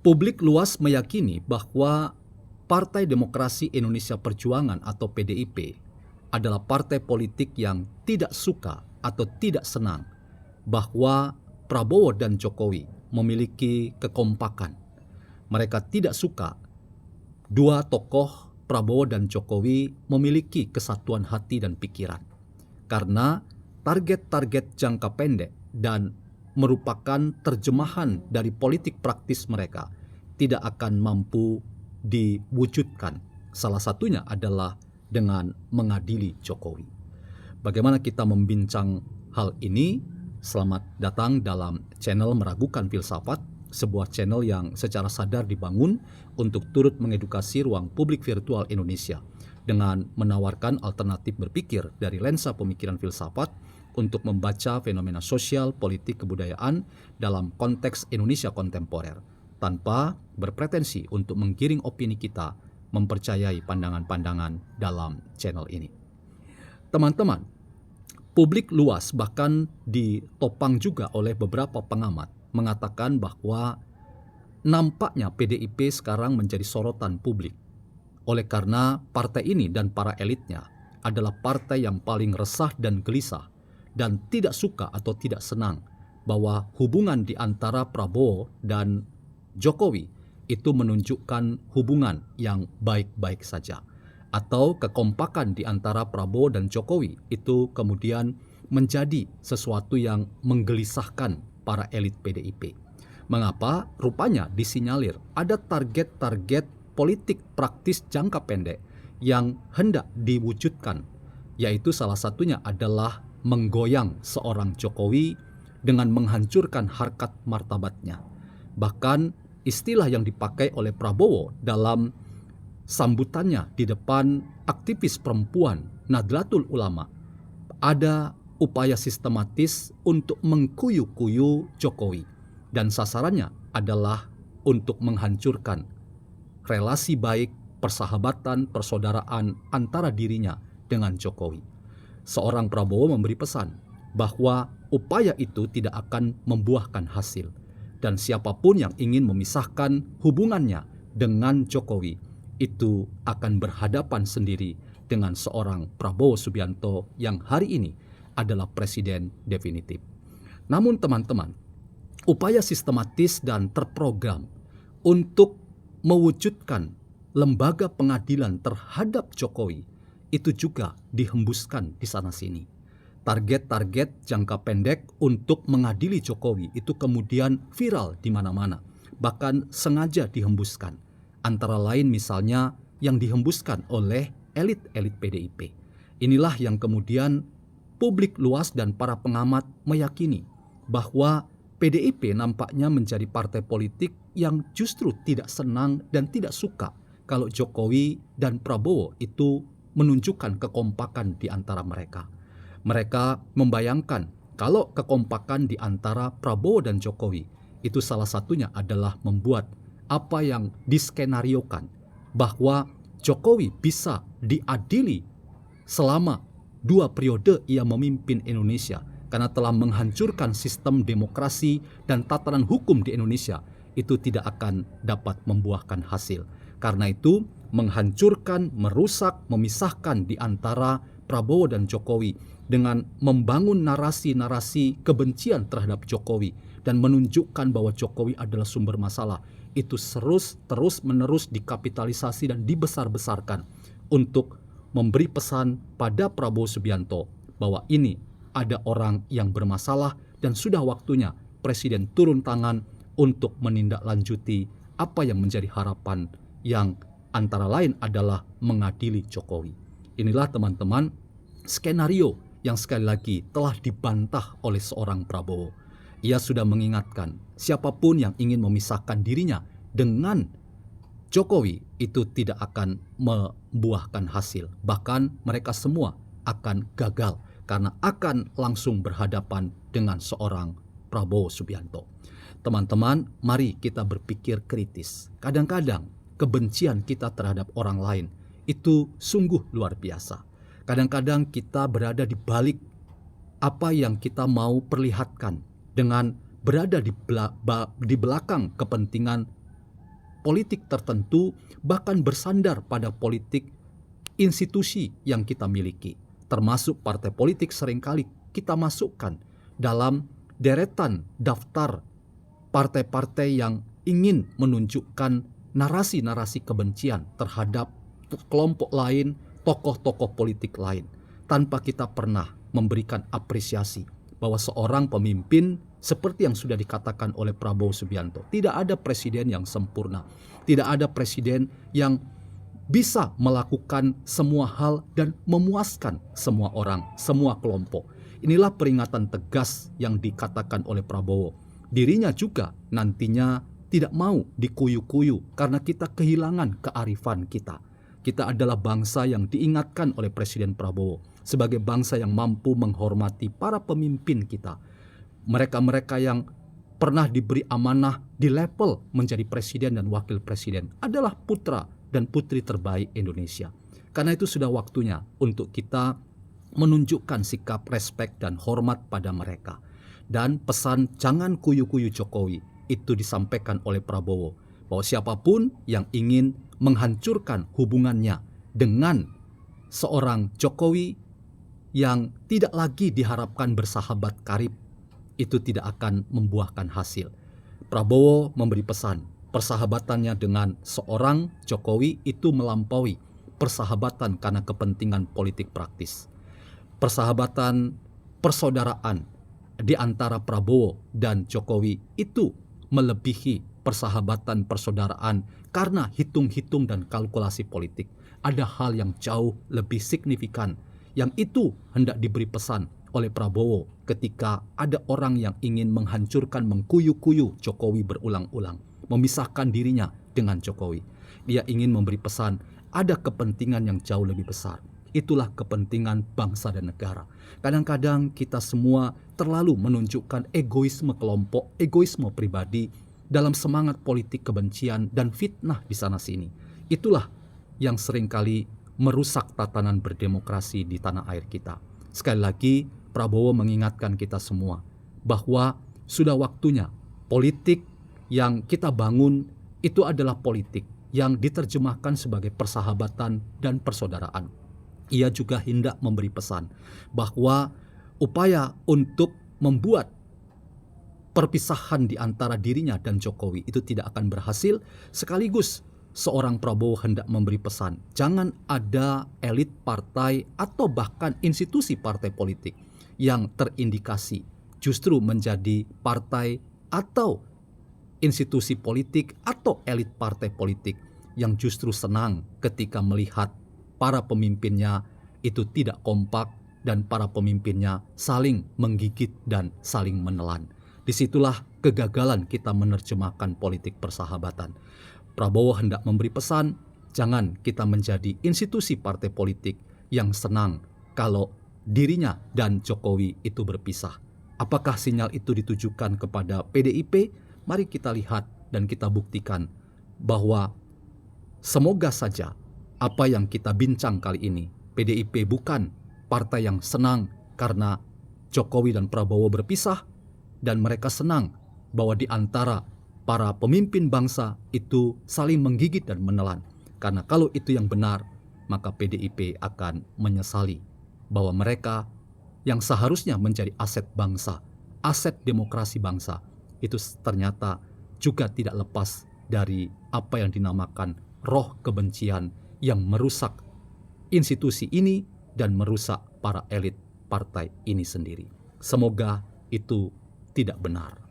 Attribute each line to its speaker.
Speaker 1: Publik luas meyakini bahwa Partai Demokrasi Indonesia Perjuangan atau PDIP adalah partai politik yang tidak suka atau tidak senang bahwa Prabowo dan Jokowi memiliki kekompakan. Mereka tidak suka dua tokoh Prabowo dan Jokowi memiliki kesatuan hati dan pikiran. Karena target-target jangka pendek dan merupakan terjemahan dari politik praktis mereka tidak akan mampu diwujudkan. Salah satunya adalah dengan mengadili Jokowi. Bagaimana kita membincang hal ini? Selamat datang dalam channel Meragukan Filsafat, sebuah channel yang secara sadar dibangun untuk turut mengedukasi ruang publik virtual Indonesia dengan menawarkan alternatif berpikir dari lensa pemikiran filsafat untuk membaca fenomena sosial, politik, kebudayaan dalam konteks Indonesia kontemporer, tanpa berpretensi untuk menggiring opini kita mempercayai pandangan-pandangan dalam channel ini. Teman-teman, publik luas bahkan ditopang juga oleh beberapa pengamat mengatakan bahwa nampaknya PDIP sekarang menjadi sorotan publik oleh karena partai ini dan para elitnya adalah partai yang paling resah dan gelisah dan tidak suka atau tidak senang bahwa hubungan di antara Prabowo dan Jokowi itu menunjukkan hubungan yang baik-baik saja, atau kekompakan di antara Prabowo dan Jokowi itu kemudian menjadi sesuatu yang menggelisahkan para elit PDIP. Mengapa? Rupanya disinyalir ada target-target politik praktis jangka pendek yang hendak diwujudkan, yaitu salah satunya adalah menggoyang seorang Jokowi dengan menghancurkan harkat martabatnya. Bahkan istilah yang dipakai oleh Prabowo dalam sambutannya di depan aktivis perempuan Nahdlatul Ulama, ada upaya sistematis untuk mengkuyu-kuyu Jokowi dan sasarannya adalah untuk menghancurkan relasi baik, persahabatan, persaudaraan antara dirinya dengan Jokowi. Seorang Prabowo memberi pesan bahwa upaya itu tidak akan membuahkan hasil dan siapapun yang ingin memisahkan hubungannya dengan Jokowi itu akan berhadapan sendiri dengan seorang Prabowo Subianto yang hari ini adalah presiden definitif. Namun teman-teman, upaya sistematis dan terprogram untuk mewujudkan lembaga pengadilan terhadap Jokowi itu juga dihembuskan di sana-sini. Target-target jangka pendek untuk mengadili Jokowi itu kemudian viral di mana-mana, bahkan sengaja dihembuskan. Antara lain misalnya yang dihembuskan oleh elit-elit PDIP. Inilah yang kemudian publik luas dan para pengamat meyakini bahwa PDIP nampaknya menjadi partai politik yang justru tidak senang dan tidak suka kalau Jokowi dan Prabowo itu menunjukkan kekompakan di antara mereka. Mereka membayangkan kalau kekompakan di antara Prabowo dan Jokowi itu salah satunya adalah membuat apa yang diskenariokan bahwa Jokowi bisa diadili selama 2 periode ia memimpin Indonesia karena telah menghancurkan sistem demokrasi dan tatanan hukum di Indonesia itu tidak akan dapat membuahkan hasil. Karena itu menghancurkan, merusak, memisahkan di antara Prabowo dan Jokowi dengan membangun narasi-narasi kebencian terhadap Jokowi dan menunjukkan bahwa Jokowi adalah sumber masalah. Itu terus-menerus dikapitalisasi dan dibesar-besarkan untuk memberi pesan pada Prabowo Subianto bahwa ini ada orang yang bermasalah dan sudah waktunya Presiden turun tangan untuk menindaklanjuti apa yang menjadi harapan yang antara lain adalah mengadili Jokowi. Inilah teman-teman skenario yang sekali lagi telah dibantah oleh seorang Prabowo. Ia sudah mengingatkan siapapun yang ingin memisahkan dirinya dengan Jokowi itu tidak akan membuahkan hasil. Bahkan mereka semua akan gagal karena akan langsung berhadapan dengan seorang Prabowo Subianto. Teman-teman, mari kita berpikir kritis. Kadang-kadang kebencian kita terhadap orang lain itu sungguh luar biasa. Kadang-kadang kita berada di balik apa yang kita mau perlihatkan dengan berada di belakang kepentingan politik tertentu, bahkan bersandar pada politik institusi yang kita miliki. Termasuk partai politik seringkali kita masukkan dalam deretan daftar partai-partai yang ingin menunjukkan narasi-narasi kebencian terhadap kelompok lain, tokoh-tokoh politik lain, tanpa kita pernah memberikan apresiasi bahwa seorang pemimpin seperti yang sudah dikatakan oleh Prabowo Subianto, tidak ada presiden yang sempurna, tidak ada presiden yang bisa melakukan semua hal dan memuaskan semua orang, semua kelompok. Inilah peringatan tegas yang dikatakan oleh Prabowo. Dirinya juga nantinya tidak mau dikuyu-kuyu karena kita kehilangan kearifan kita. Kita adalah bangsa yang diingatkan oleh Presiden Prabowo sebagai bangsa yang mampu menghormati para pemimpin kita. Mereka-mereka yang pernah diberi amanah di level menjadi presiden dan wakil presiden adalah putra dan putri terbaik Indonesia. Karena itu sudah waktunya untuk kita menunjukkan sikap respek dan hormat pada mereka. Dan pesan jangan kuyu-kuyu Jokowi itu disampaikan oleh Prabowo, bahwa siapapun yang ingin menghancurkan hubungannya dengan seorang Jokowi yang tidak lagi diharapkan bersahabat karib, itu tidak akan membuahkan hasil. Prabowo memberi pesan, persahabatannya dengan seorang Jokowi itu melampaui persahabatan karena kepentingan politik praktis. Persahabatan persaudaraan di antara Prabowo dan Jokowi itu melebihi persahabatan persaudaraan karena hitung-hitung dan kalkulasi politik. Ada hal yang jauh lebih signifikan yang itu hendak diberi pesan oleh Prabowo ketika ada orang yang ingin menghancurkan, mengkuyu-kuyu Jokowi berulang-ulang, memisahkan dirinya dengan Jokowi. Dia ingin memberi pesan, ada kepentingan yang jauh lebih besar. Itulah kepentingan bangsa dan negara. Kadang-kadang kita semua terlalu menunjukkan egoisme kelompok, egoisme pribadi dalam semangat politik kebencian dan fitnah di sana-sini. Itulah yang seringkali merusak tatanan berdemokrasi di tanah air kita. Sekali lagi, Prabowo mengingatkan kita semua bahwa sudah waktunya politik yang kita bangun itu adalah politik yang diterjemahkan sebagai persahabatan dan persaudaraan. Ia juga hendak memberi pesan bahwa upaya untuk membuat perpisahan di antara dirinya dan Jokowi itu tidak akan berhasil. Sekaligus seorang Prabowo hendak memberi pesan, jangan ada elit partai atau bahkan institusi partai politik yang terindikasi justru menjadi partai atau institusi politik atau elit partai politik yang justru senang ketika melihat para pemimpinnya itu tidak kompak dan para pemimpinnya saling menggigit dan saling menelan. Disitulah kegagalan kita menerjemahkan politik persahabatan. Prabowo hendak memberi pesan, jangan kita menjadi institusi partai politik yang senang kalau dirinya dan Jokowi itu berpisah. Apakah sinyal itu ditujukan kepada PDIP? Mari kita lihat dan kita buktikan bahwa semoga saja apa yang kita bincang kali ini, PDIP bukan partai yang senang karena Jokowi dan Prabowo berpisah, dan mereka senang bahwa di antara para pemimpin bangsa itu saling menggigit dan menelan. Karena kalau itu yang benar, maka PDIP akan menyesali bahwa mereka yang seharusnya menjadi aset bangsa, aset demokrasi bangsa, itu ternyata juga tidak lepas dari apa yang dinamakan roh kebencian yang merusak institusi ini dan merusak para elit partai ini sendiri. Semoga itu tidak benar.